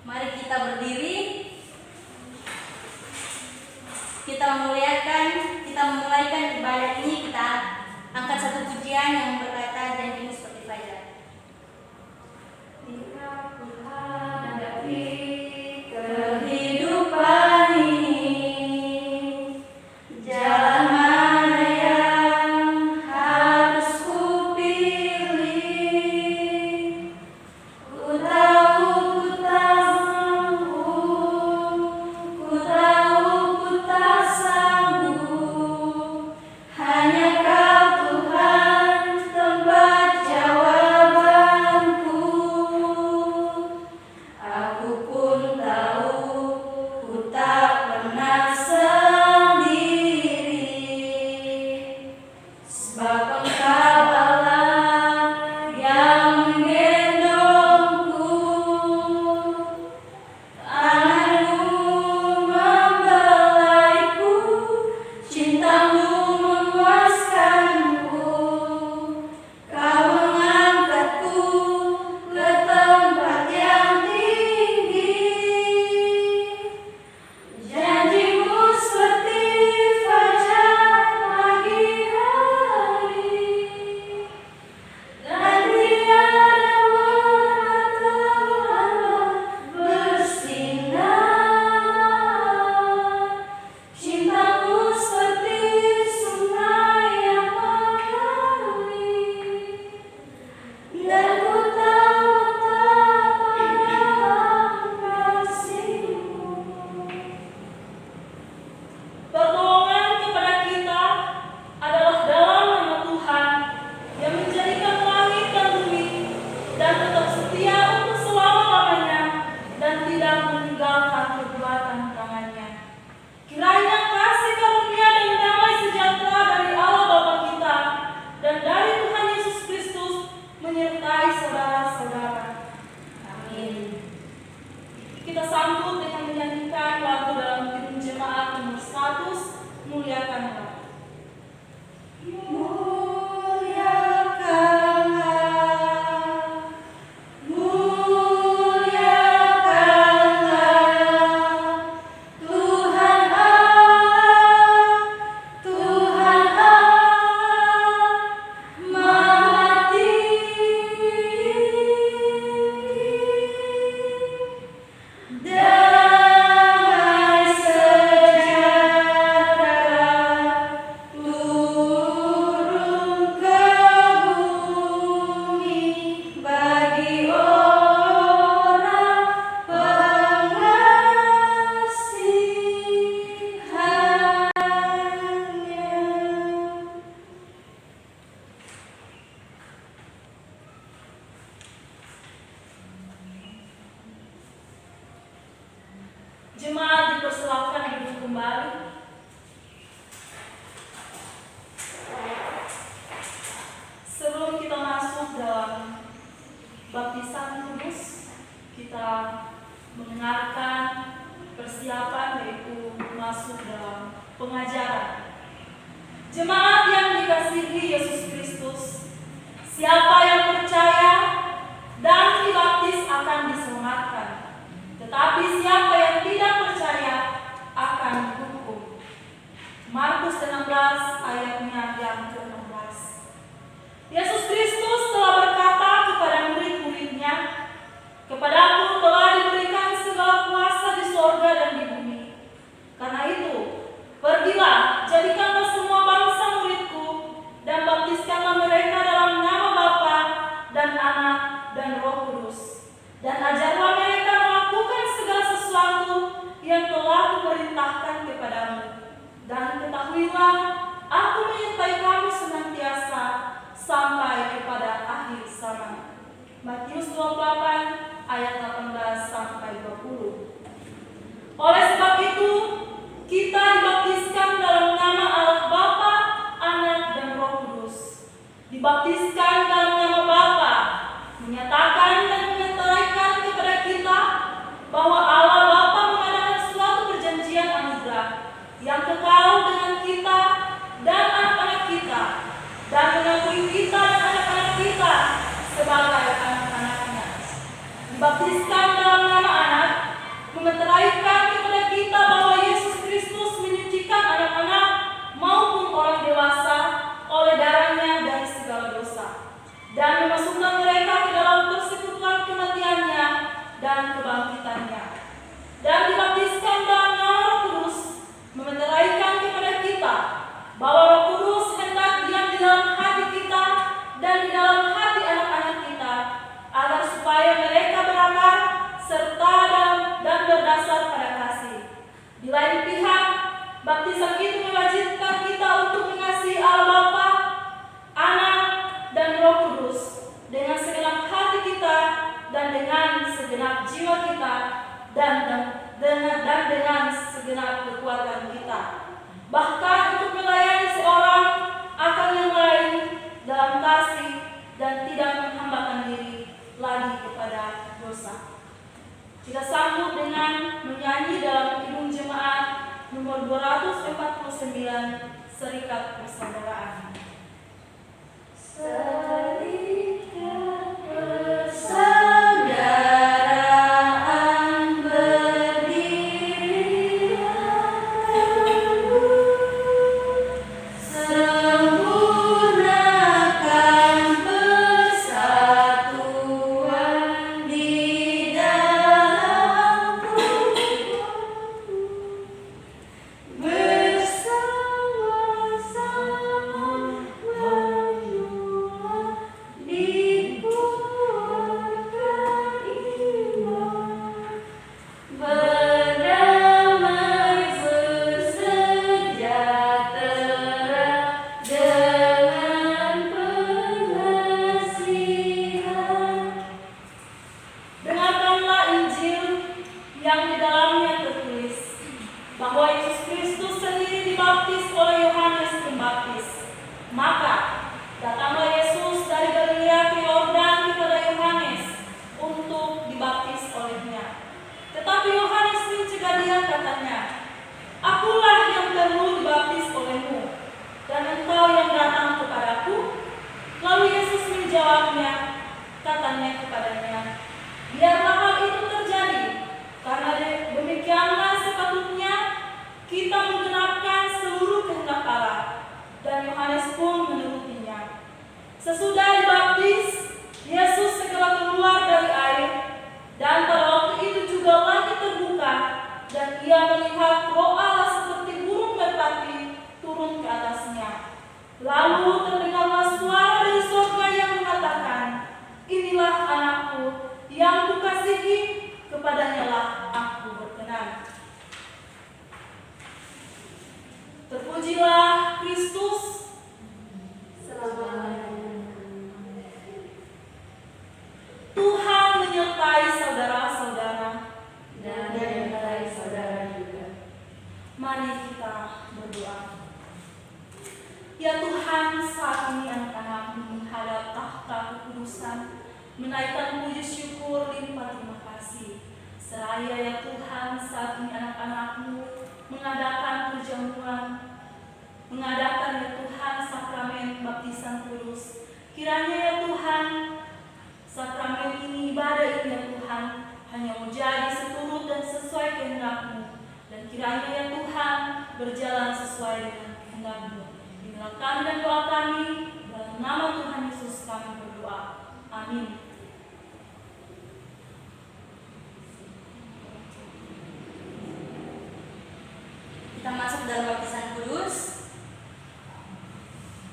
Mari kita berdiri. Kita memulaikan ibadah ini. Kita angkat satu pujian yang berkata janjimu seperti fajar. Jika ku hadapi kehidupan ini, jalan mana yang harus ku pilih? Ku tahu ku tak mampu, ku tahu ku tak sanggup. Hanya Kau Tuhan tempat jawabanku. Aku pun tahu ku tak pernah sendiri, sebab Engkau Allah yang menggendongku. Tanganmu membelaiku, cintamu memuaskanku. Kau mengangkatku ke tempat yang tinggi. Janjimu seperti fajar pagi hari, dan tiada pernah terlambat bersinar. Cintamu seperti sungai yang mengalir, dan ku tahu tak pernah kasihmu. Pertolongan kepada kita adalah dalam nama Tuhan yang menjadikan langit dan bumi dan tetap setia untuk selama-lamanya dan tidak meninggalkan perbuatan tangannya. Kiranya kasih karunia dan damai sejahtera dari Allah Bapa kita dan dari Tuhan Yesus Kristus menyertai saudara-saudara. Amin. Kita sambut dengan menyanyikan lagu dalam himne jemaat nomor 100, Muliakanlah. Muliakanlah, muliakanlah Tuhan Allah, Tuhan Allah Maha Tinggi. Damai sejahtera turun ke bumi bagi orang pengasihannya. Jemaat dipersilakan duduk kembali. Sebelum kita masuk dalam baptisan kudus, kita mendengarkan persiapan yaitu masuk dalam pengajaran. Jemaat yang dikasihi Yesus Kristus, siapa yang percaya dan dibaptis akan diselamatkan, tetapi siapa yang tidak percaya akan dihukum. Markus 16 ayatnya yang ke-16. Yesus Kristus telah berkata kepada murid-muridnya, "Kepadaku telah diberikan segala kuasa di sorga dan di bumi. Karena itu, pergilah, jadikanlah semua bangsa muridku, dan baptiskanlah mereka dalam nama Bapa dan Anak dan Roh Kudus. Dan ajarlah mereka melakukan segala sesuatu yang telah kuperintahkan kepadamu. Dan ketahuilah, aku menyertai kamu senantiasa sampai kepada akhir zaman." Matius 28 ayat 18 sampai 20. Oleh sebab itu, kita dibaptiskan dalam nama Allah Bapa, Anak dan Roh Kudus. Dibaptiskan dalam nama Bapa menyatakan dan menyertakan kepada kita bahwa Allah Bapa mengadakan suatu perjanjian anugerah yang kekal dengan kita dan anak-anak kita, dan mengakui kita dan anak-anak kita sebagai anak-anaknya. Dibaptiskan dalam nama Anak memeteraikan kepada kita bahwa Yesus Kristus menyucikan anak-anak maupun orang dewasa oleh darahnya dari segala dosa, dan memasukkan mereka ke dalam persekutuan kematiannya dan kebangkitannya, dan dibaptiskan dalam nama Roh Kudus, memeteraikan kepada kita bahwa Roh Kudus hendak diam di dalam hati kita dan di dalam hati anak-anak kita, agar supaya mereka berakar serta dan berdasar pada kasih. Di lain pihak, baptisan itu mewajibkan kita untuk mengasihi Allah Bapa, Anak, dan Roh Kudus dengan segenap hati kita dan dengan segenap jiwa kita dan dengan segenap kekuatan kita. Bahkan untuk melayani seorang akan yang lain dalam kasih dan tidak menghambakan diri lagi kepada dosa. Kita sambut dengan menyanyi dalam Kidung Jemaat nomor 249, Serikat Persaudaraan. Serikat persaudaraan berdirilah teguh, sempurnakan persatuan di dalam tubuh, bersama-sama menjual dikuatkan iman, berdamai bersejahtera dengan pengasihan. Dengarkanlah Injil yang di dalamnya tertulis bahwa Yesus Kristus sendiri dibaptis oleh Yohanes Pembaptis. Maka datanglah Yesus dari Galilea ke Yordan kepada Yohanes untuk dibaptis olehnya. Tetapi Yohanes mencegah dia, katanya, "Akulah yang perlu dibaptis olehmu, dan engkau yang datang kepadaku?" Lalu Yesus menjawabnya, katanya kepadanya, "Biarlah hal itu terjadi, karena demikianlah sepatutnya kita menggenapkan seluruh kehendak Allah." Dan Yohanes pun menurutinya. Sesudah dibaptis, Yesus segera keluar dari air, dan pada waktu itu juga langit terbuka, dan ia melihat Roh Allah seperti burung merpati turun ke atasnya. Lalu terdengarlah suara dari surga yang mengatakan, "Inilah anakku yang kukasihi, kepadanyalah aku berkenan." Terpujilah Kristus selamanya. Tuhan menyertai saudara-saudara dan menyertai saudara juga. Mari kita berdoa. Ya Tuhan, saat ini anak-anak-Mu menghadap tahta kekudusan, menaikkan puji syukur limpah terima kasih. Seraya ya Tuhan, saat ini anak-anak-Mu mengadakan perjamuan, mengadakan ya Tuhan sakramen baptisan kudus. Kiranya ya Tuhan, sakramen ini, ibadah ini ya Tuhan, hanya menjadi seturut dan sesuai kehendak-Mu. Dan kiranya ya Tuhan, berjalan sesuai dengan kehendak-Mu. Inilah kami dan doa kami, dalam nama Tuhan Yesus kami berdoa. Amin. Kita masuk dalam baptisan kudus.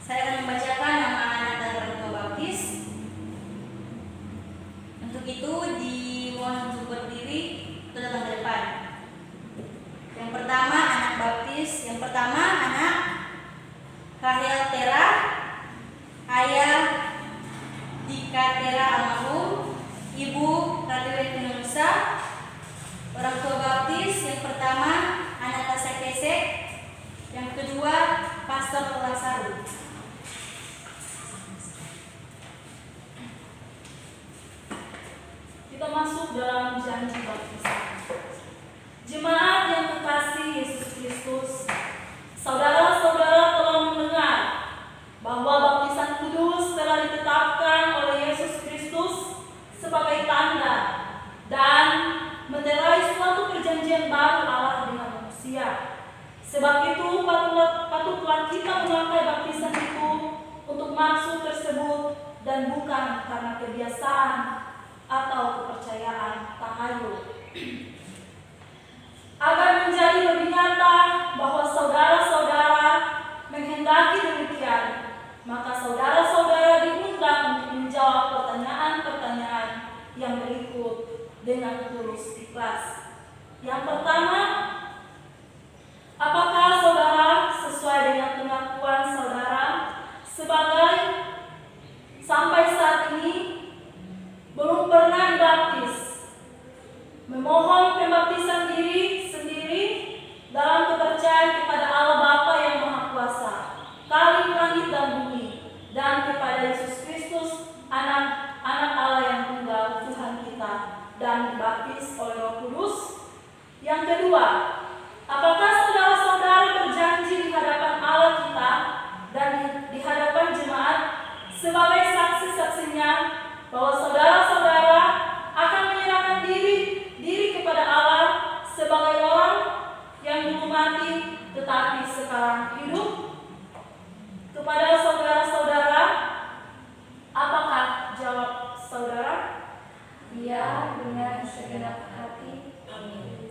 Saya akan membacakan nama anak dan orang tua baptis. Untuk itu dimohon untuk berdiri atau datang ke depan. Yang pertama anak baptis. Yang pertama anak Rahel Tera, ayah Dika Tera almarhum, ibu Ratiwati Nusa. Orang tua baptis yang pertama anak Tasek Kesek, yang kedua Pastor Lasaru. Kita masuk dalam janji baptisan. Jemaat yang kekasih Yesus Kristus, saudara-saudara telah mendengar bahwa baptisan kudus telah ditetapkan oleh Yesus Kristus sebagai tanda dan meterai suatu Sebab itu patutlah kita memakai baptisan itu untuk maksud tersebut dan bukan karena kebiasaan atau kepercayaan tahayul. Agar menjadi lebih nyata bahwa saudara-saudara menghendaki demikian, maka saudara-saudara diundang untuk menjawab pertanyaan-pertanyaan yang berikut dengan tulus ikhlas. Yang pertama, apakah saudara sesuai dengan pengakuan saudara sebagai sampai saat ini belum pernah dibaptis, memohon pembaptisan diri sendiri dalam kepercayaan kepada Allah Bapa yang Maha Kuasa, Kali langit dan bumi, dan kepada Yesus Kristus, anak Allah yang tunggal, Tuhan kita, dan dibaptis oleh Roh Kudus. Yang kedua, apakah saudara-saudara berjanji di hadapan Allah kita dan di hadapan jemaat sebagai saksi-saksinya bahwa saudara-saudara akan menyerahkan diri kepada Allah sebagai orang yang dulu mati tetapi sekarang hidup? Kepada saudara-saudara, apakah jawab saudara? Ya, dengan segenap hati. Amin.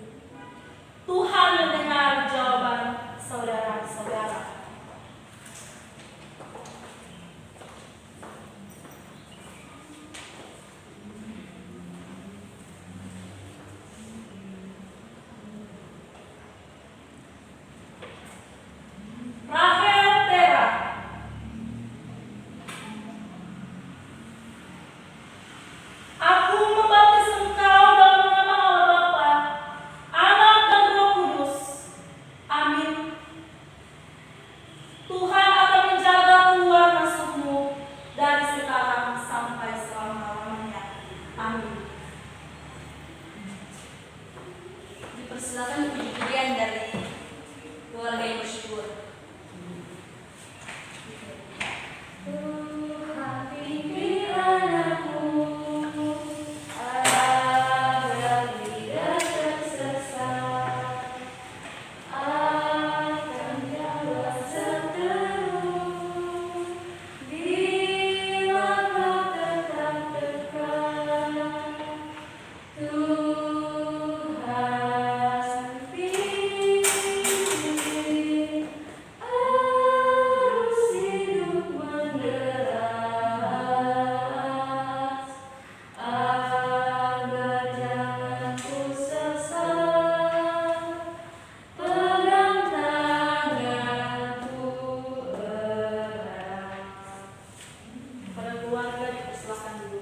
Tuhan mendengar jawaban saudara-saudara. Rahel Tera. Aku membaptis engkau dalam nama Allah Bapa, Anak dan Roh Kudus. Amin. Tuhan akan menjaga keluar masukmu dari sekarang sampai selama-lamanya. Amin. Dipersilakan puji-pujian dari keluarga yang bersyukur. Tuhan pimpin anakmu agar tidak tersesat, akan jaga seteru bila kau tetap dekat. Tuhan pimpin arus hidup menderas, agar jangan ku sesat, pegang tanganku erat. Pada keluarga dipersilakan dulu.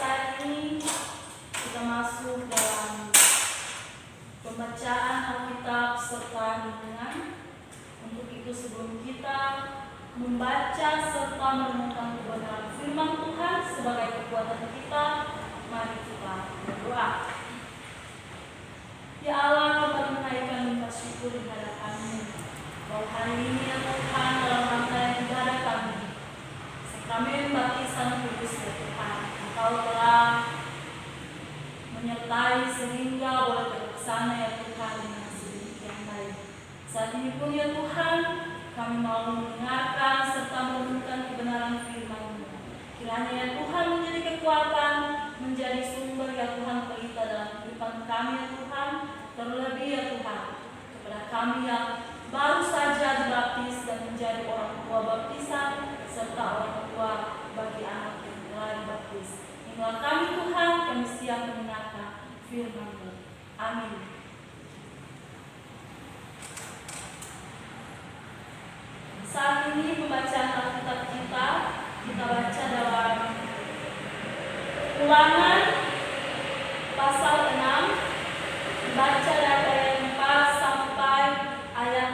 Saat ini kita masuk dalam pembacaan Alkitab serta renungan. Untuk itu sebelum kita membaca serta merenungkan kebenaran firman Tuhan sebagai kekuatan kita, mari kita berdoa. Ya Allah, kami menaikkan limpah syukur di hadapan-Mu bahwa hari ini ya Tuhan dalam rangkaian ibadah kami sakramen baptisan kudus ya Tuhan, Engkau telah menyertai sehingga boleh terlaksana ya Tuhan dengan sedemikian baik. Saat ini pun ya Tuhan, kami mau mendengarkan serta merenungkan kebenaran firman-Mu. Kiranya ya Tuhan menjadi kekuatan, menjadi sumber ya Tuhan pelita dalam kehidupan kami ya Tuhan. Terlebih ya Tuhan, kepada kami yang baru saja dibaptis dan menjadi orang tua baptisan serta orang tua bagi anak yang telah dibaptis. Inilah kami Tuhan, kami siap mendengarkan firman-Mu. Amin. Saat ini pembacaan Alkitab kita baca dalam Ulangan pasal 6, baca dari ayat 4 sampai ayat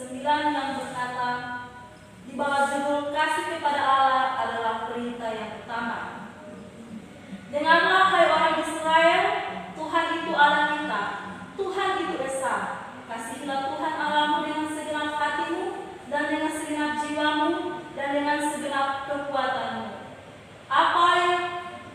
9 yang berkata di bawah judul kasih kepada Allah adalah perintah yang utama. Dengarlah hai orang Israel, Tuhan itu Allah kita, Tuhan itu Esa. Kasihilah Tuhan Allahmu dengan segenap hatimu dan dengan segenap jiwamu dan dengan segenap kekuatanmu.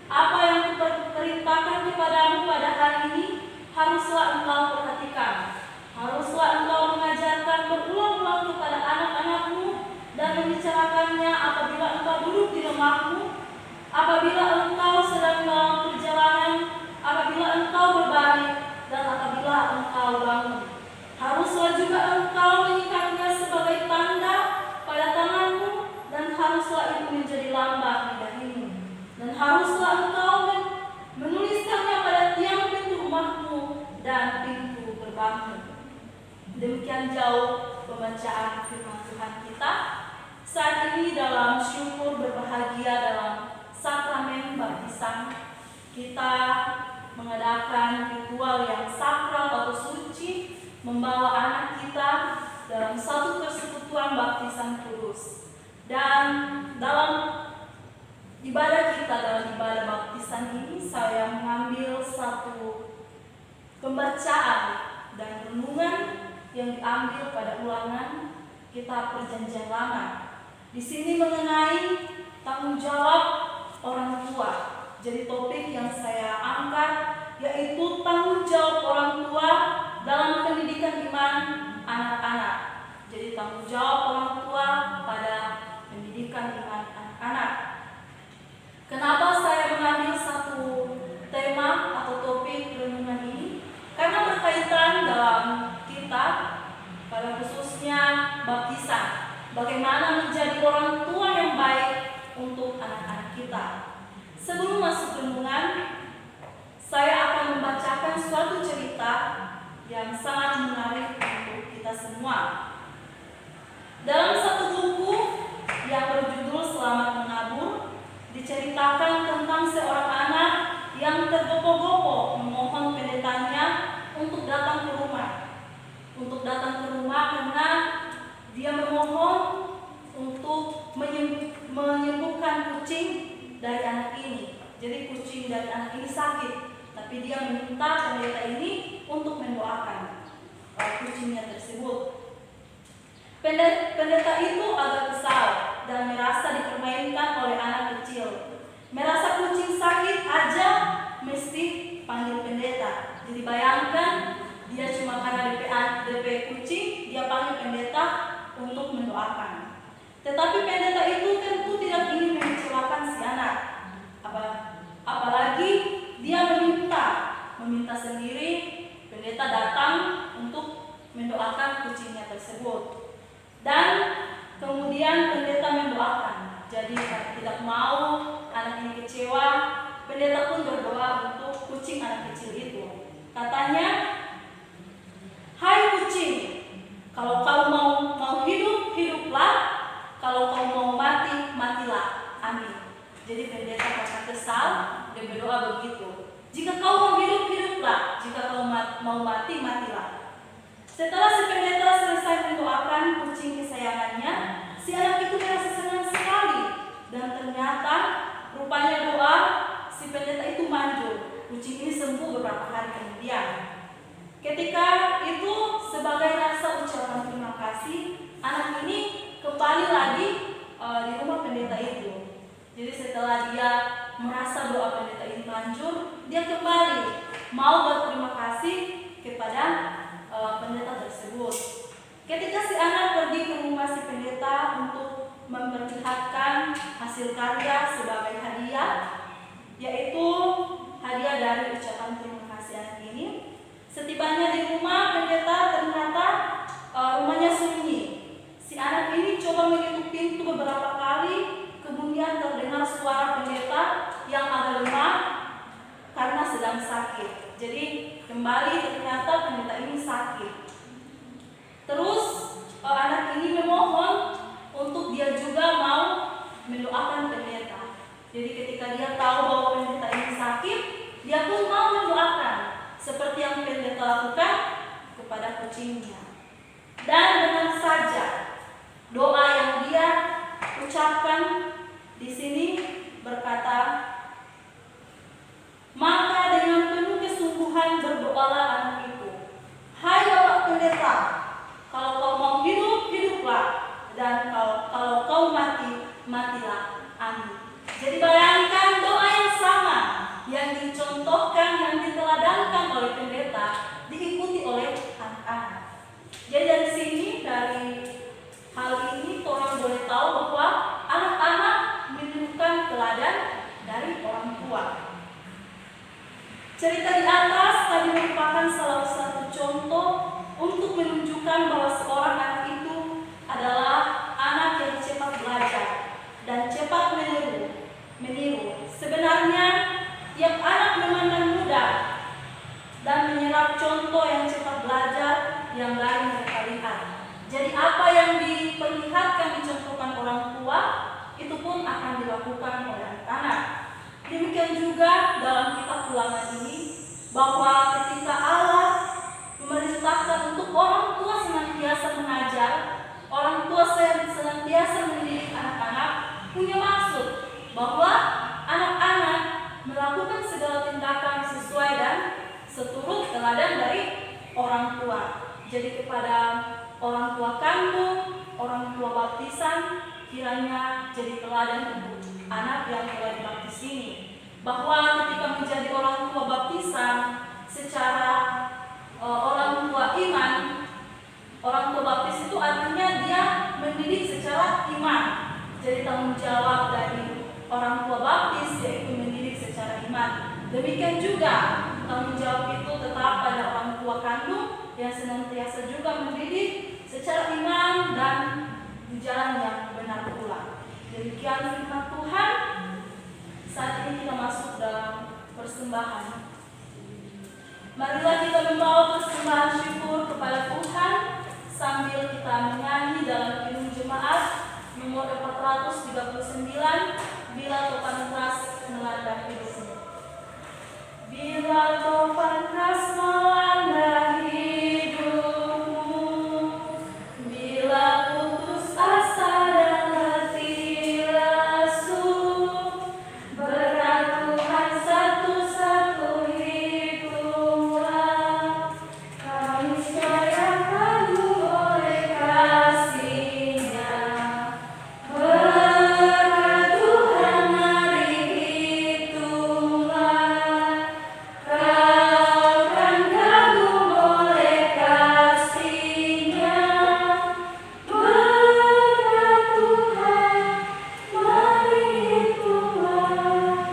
Apa yang kuperintahkan kepadamu pada hari ini haruslah engkau perhatikan. Haruslah engkau mengajarkan berulang-ulang kepada anak-anakmu dan membicarakannya apabila engkau duduk di rumahmu, apabila engkau sedang dalam perjalanan, apabila engkau berbaring, dan apabila engkau bangun. Haruslah juga engkau mengikatnya sebagai tanda pada tanganmu, dan haruslah itu menjadi lambang di dahimu. Dan haruslah engkau menuliskannya pada tiang pintu rumahmu dan pintu gerbangmu. Demikian jauh pembacaan firman Tuhan kita. Saat ini dalam syukur berbahagia dalam sakramen baptisan, kita mengadakan ritual yang sakral atau suci, membawa anak kita dalam satu persekutuan baptisan kudus. Dan dalam ibadah kita, dalam ibadah baptisan ini, saya mengambil satu pembacaan dan renungan yang diambil pada ulangan kitab Perjanjian Lama. Di sini mengenai tanggung jawab orang tua. Jadi topik yang saya angkat yaitu tanggung jawab orang tua dalam pendidikan iman anak-anak. Jadi tanggung jawab orang tua pada pendidikan iman anak-anak. Kenapa saya mengambil satu tema atau topik renungan ini? Karena berkaitan dalam kitab, pada khususnya baptisan. Bagaimana menjadi orang tua yang baik untuk anak-anak kita. Sebelum masuk renungan, saya akan membacakan suatu cerita yang sangat menarik untuk kita semua. Dalam satu buku yang berjudul Selamat Menabur, diceritakan tentang seorang anak yang tergopoh-gopoh memohon pendetanya untuk datang ke rumah. Untuk datang ke rumah karena dia memohon untuk menyembuhkan kucing dari anak ini. Jadi kucing dari anak ini sakit, tapi dia meminta pendeta ini untuk mendoakan kucingnya tersebut. Pendeta itu agak kesal dan merasa dipermainkan oleh anak kecil. Merasa kucing sakit aja mesti panggil pendeta. Jadi bayangkan, dia cuma karena DP kucing, dia panggil pendeta untuk mendoakan. Tetapi pendeta itu tentu tidak ingin mengecewakan si anak. Apalagi dia meminta sendiri pendeta datang untuk mendoakan kucingnya tersebut. Dan kemudian pendeta mendoakan. Jadi karena tidak mau anak ini kecewa, pendeta pun berdoa untuk kucing anak kecil itu. Katanya, "Hai kucing, kalau kau mau hidup, hiduplah. Kalau kau mau mati, matilah. Amin." Jadi pendeta karena kesal, dia berdoa begitu. "Jika kau mau hidup, hiduplah. Jika kau mau mati, matilah." Setelah si pendeta selesai mendoakan kucing kesayangannya, si anak itu merasa senang sekali. Dan ternyata rupanya doa si pendeta itu manjur. Kucing ini sembuh beberapa hari kemudian. Ketika itu sebagai rasa ucapan terima kasih, anak ini kembali lagi di rumah pendeta itu. Jadi setelah dia merasa doa pendeta ini manjur, dia kembali mau berterima kasih kepada pendeta tersebut. Ketika si anak pergi ke rumah si pendeta untuk memperlihatkan hasil karya sebagai hadiah, yaitu hadiah dari ucapan terima kasih anak ini. Setibanya di rumah pendeta, ternyata rumahnya sunyi. Si anak ini coba mengetuk pintu beberapa kali, kemudian terdengar suara pendeta yang agak lemah karena sedang sakit. Jadi kembali ternyata pendeta ini sakit. Terus anak ini memohon untuk dia juga mau mendoakan pendeta. Jadi ketika dia tahu bahwa pendeta ini sakit, dia pun mau mendoakan seperti yang pendeta lakukan kepada kucingnya. Dan dengan Cerita di atas tadi merupakan salah satu contoh untuk menunjukkan bahwa seorang anak itu adalah anak yang cepat belajar dan cepat meniru. Sebenarnya tiap anak memandang mudah dan menyerap contoh yang cepat belajar yang lain mereka lihat. Jadi apa yang diperlihatkan, dicontohkan orang tua, itu pun akan dilakukan oleh anak-anak. Demikian juga dalam kitab Ulangan ini, bahwa ketika Allah memerintahkan untuk orang tua senantiasa mengajar, orang tua senantiasa mendidik anak-anak, punya maksud bahwa anak-anak melakukan segala tindakan sesuai dan seturut teladan dari orang tua. Jadi kepada orang tua kandung, orang tua baptisan, kiranya jadi teladan untuk anak yang telah dibaptis ini, bahwa ketika menjadi orang tua baptisan secara orang tua iman, orang tua baptis itu artinya dia mendidik secara iman. Jadi tanggung jawab dari orang tua baptis yaitu mendidik secara iman. Demikian juga tanggung jawab itu tetap pada orang tua kandung yang senantiasa juga mendidik secara iman dan di jalan yang benar pula. Demikian firman Tuhan. Saat ini kita masuk dalam persembahan. Marilah kita membawa persembahan syukur kepada Tuhan sambil kita menyanyi dalam Kidung Jemaat nomor 439, Bila Topan Keras Melanda Hidupmu. Bila topan keras melanda hidupmu, bila putus asa dan letih lesu, berat Tuhan satu-satu hitunglah, kami percaya kagum oleh kasih-Nya. Berat Tuhan mari hitunglah, kau kan kagum oleh kasih-Nya. Berat Tuhan mari hitunglah,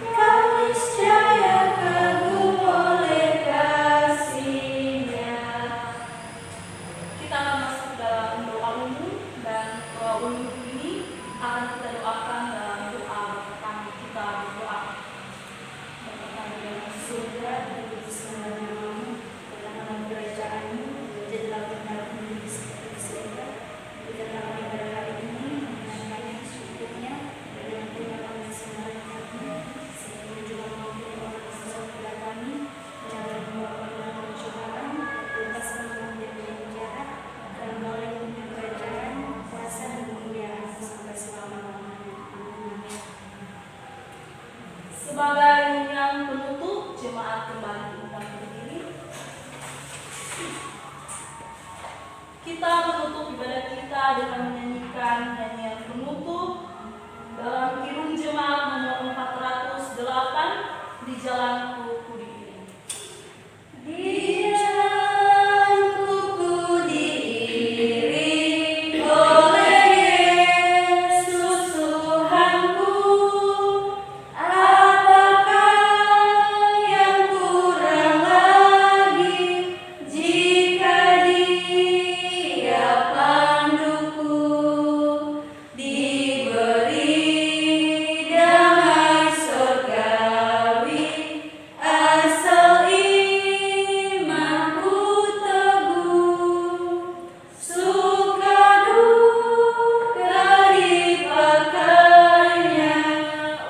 kau niscaya kagum oleh kasih-Nya. Kita akan masuk dalam doa umum, dan doa umum ini akan kita doakan dalam doa pertama. Kita berdoa. Bapa kami dalam surga, dikuduskanlah namamu, datanglah kerajaanmu, jadilah kehendakmu di seperti di surga. Berikanlah kami pada hari ini makanan yang secukupnya, dan ampunilah kami segala dosa-dosa, sehingga juga mengampuni orang dosa kepada kami, jangan membawa kami dalam pencobaan, lepaskan kami dari yang jahat, karena Engkau yang punya kerajaan, kuasa dan kemuliaan sampai selama-lamanya. Amin. Sebagai nyanyian penutup, jemaat kembali undang berdiri. Kita menutup ibadah kita dengan menyanyikan nyanyian penutup dalam Kidung Jemaat nomor 408, Di Jalanku Kudiiring. Di jalanku kudiiring oleh Yesus Tuhanku, apakah yang kurang lagi jika Dia panduku, diberi damai surgawi, asal imanku teguh, suka duka dipakainya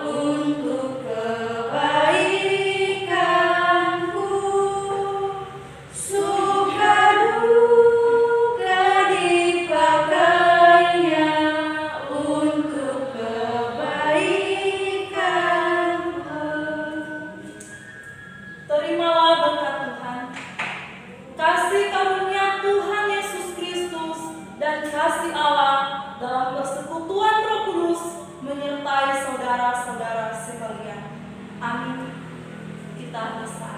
untuk kebaikanku, suka duka dipakainya untuk kebaikanku. Terimalah berkat Tuhan, kasih karunia Tuhan Yesus Kristus dan kasih Allah dalam persekutuan Roh Kudus menyertai saudara-saudara sekalian. Amin. Kita bersama.